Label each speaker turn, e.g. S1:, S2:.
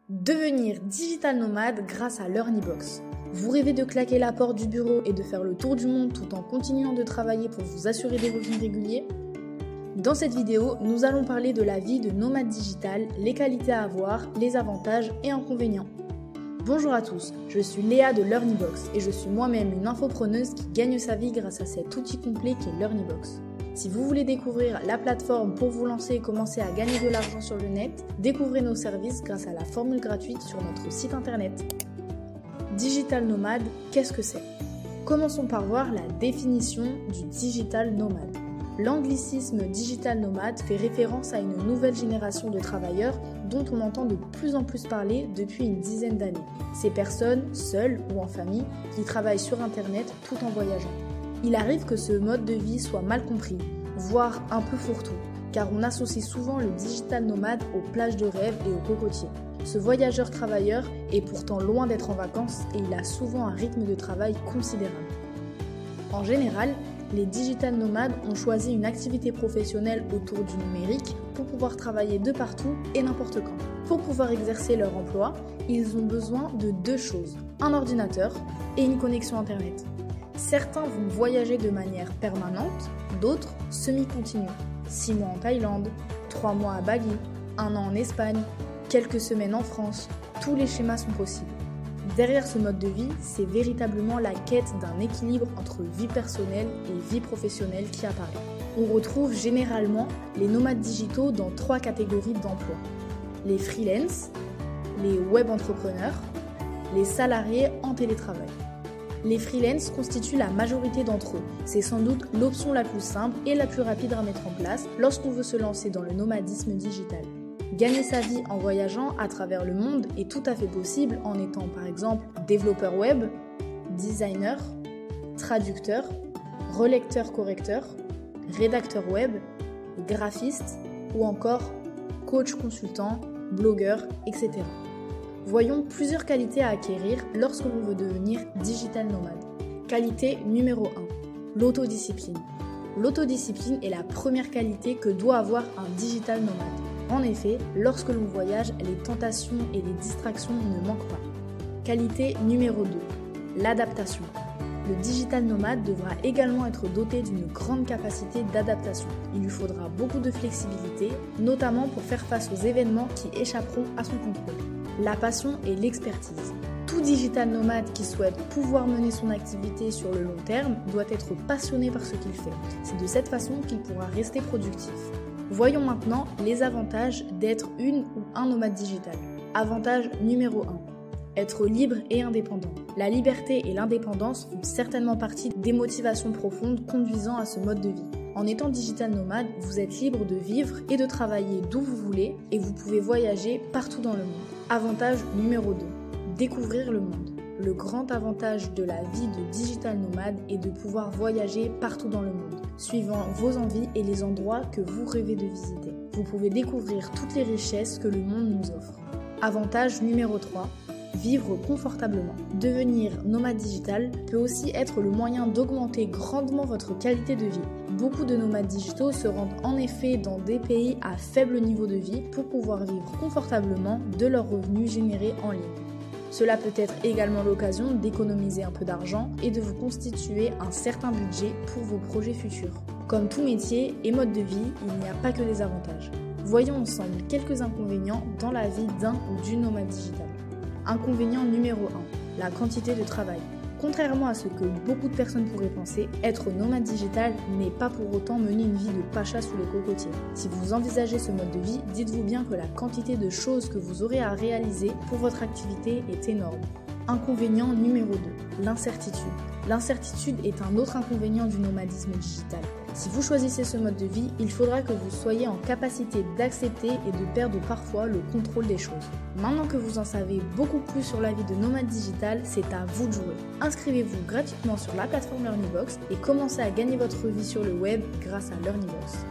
S1: Devenir digital nomade grâce à LearnyBox. Vous rêvez de claquer la porte du bureau et de faire le tour du monde tout en continuant de travailler pour vous assurer des revenus réguliers? Dans cette vidéo, nous allons parler de la vie de nomade digital, les qualités à avoir, les avantages et inconvénients. Bonjour à tous, je suis Léa de LearnyBox et je suis moi-même une infopreneuse qui gagne sa vie grâce à cet outil complet qu'est LearnyBox. Si vous voulez découvrir la plateforme pour vous lancer et commencer à gagner de l'argent sur le net, découvrez nos services grâce à la formule gratuite sur notre site internet. Digital nomade, qu'est-ce que c'est? Commençons par voir la définition du digital nomade. L'anglicisme digital nomade fait référence à une nouvelle génération de travailleurs dont on entend de plus en plus parler depuis une dizaine d'années. Ces personnes, seules ou en famille, qui travaillent sur Internet tout en voyageant. Il arrive que ce mode de vie soit mal compris, voire un peu fourre-tout, car on associe souvent le digital nomade aux plages de rêve et aux cocotiers. Ce voyageur travailleur est pourtant loin d'être en vacances et il a souvent un rythme de travail considérable. En général, les digital nomades ont choisi une activité professionnelle autour du numérique pour pouvoir travailler de partout et n'importe quand. Pour pouvoir exercer leur emploi, ils ont besoin de deux choses, un ordinateur et une connexion Internet. Certains vont voyager de manière permanente, d'autres semi-continue. 6 mois en Thaïlande, 3 mois à Bali, 1 an en Espagne, quelques semaines en France, tous les schémas sont possibles. Derrière ce mode de vie, c'est véritablement la quête d'un équilibre entre vie personnelle et vie professionnelle qui apparaît. On retrouve généralement les nomades digitaux dans 3 catégories d'emplois. Les freelance, les web entrepreneurs, les salariés en télétravail. Les freelance constituent la majorité d'entre eux. C'est sans doute l'option la plus simple et la plus rapide à mettre en place lorsqu'on veut se lancer dans le nomadisme digital. Gagner sa vie en voyageant à travers le monde est tout à fait possible en étant par exemple développeur web, designer, traducteur, relecteur-correcteur, rédacteur web, graphiste ou encore coach consultant, blogueur, etc. Voyons plusieurs qualités à acquérir lorsque l'on veut devenir digital nomade. Qualité numéro 1, l'autodiscipline. L'autodiscipline est la première qualité que doit avoir un digital nomade. En effet, lorsque l'on voyage, les tentations et les distractions ne manquent pas. Qualité numéro 2, l'adaptation. Le digital nomade devra également être doté d'une grande capacité d'adaptation. Il lui faudra beaucoup de flexibilité, notamment pour faire face aux événements qui échapperont à son contrôle. La passion et l'expertise. Tout digital nomade qui souhaite pouvoir mener son activité sur le long terme doit être passionné par ce qu'il fait. C'est de cette façon qu'il pourra rester productif. Voyons maintenant les avantages d'être une ou un nomade digital. Avantage numéro 1. Être libre et indépendant. La liberté et l'indépendance font certainement partie des motivations profondes conduisant à ce mode de vie. En étant digital nomade, vous êtes libre de vivre et de travailler d'où vous voulez et vous pouvez voyager partout dans le monde. Avantage numéro 2. Découvrir le monde. Le grand avantage de la vie de digital nomade est de pouvoir voyager partout dans le monde, suivant vos envies et les endroits que vous rêvez de visiter. Vous pouvez découvrir toutes les richesses que le monde nous offre. Avantage numéro 3. Vivre confortablement. Devenir nomade digital peut aussi être le moyen d'augmenter grandement votre qualité de vie. Beaucoup de nomades digitaux se rendent en effet dans des pays à faible niveau de vie pour pouvoir vivre confortablement de leurs revenus générés en ligne. Cela peut être également l'occasion d'économiser un peu d'argent et de vous constituer un certain budget pour vos projets futurs. Comme tout métier et mode de vie, il n'y a pas que des avantages. Voyons ensemble quelques inconvénients dans la vie d'un ou d'une nomade digitale. Inconvénient numéro 1, la quantité de travail. Contrairement à ce que beaucoup de personnes pourraient penser, être nomade digital n'est pas pour autant mener une vie de pacha sous les cocotiers. Si vous envisagez ce mode de vie, dites-vous bien que la quantité de choses que vous aurez à réaliser pour votre activité est énorme. Inconvénient numéro 2, l'incertitude. L'incertitude est un autre inconvénient du nomadisme digital. Si vous choisissez ce mode de vie, il faudra que vous soyez en capacité d'accepter et de perdre parfois le contrôle des choses. Maintenant que vous en savez beaucoup plus sur la vie de nomade digital, c'est à vous de jouer. Inscrivez-vous gratuitement sur la plateforme LearnyBox et commencez à gagner votre vie sur le web grâce à LearnyBox.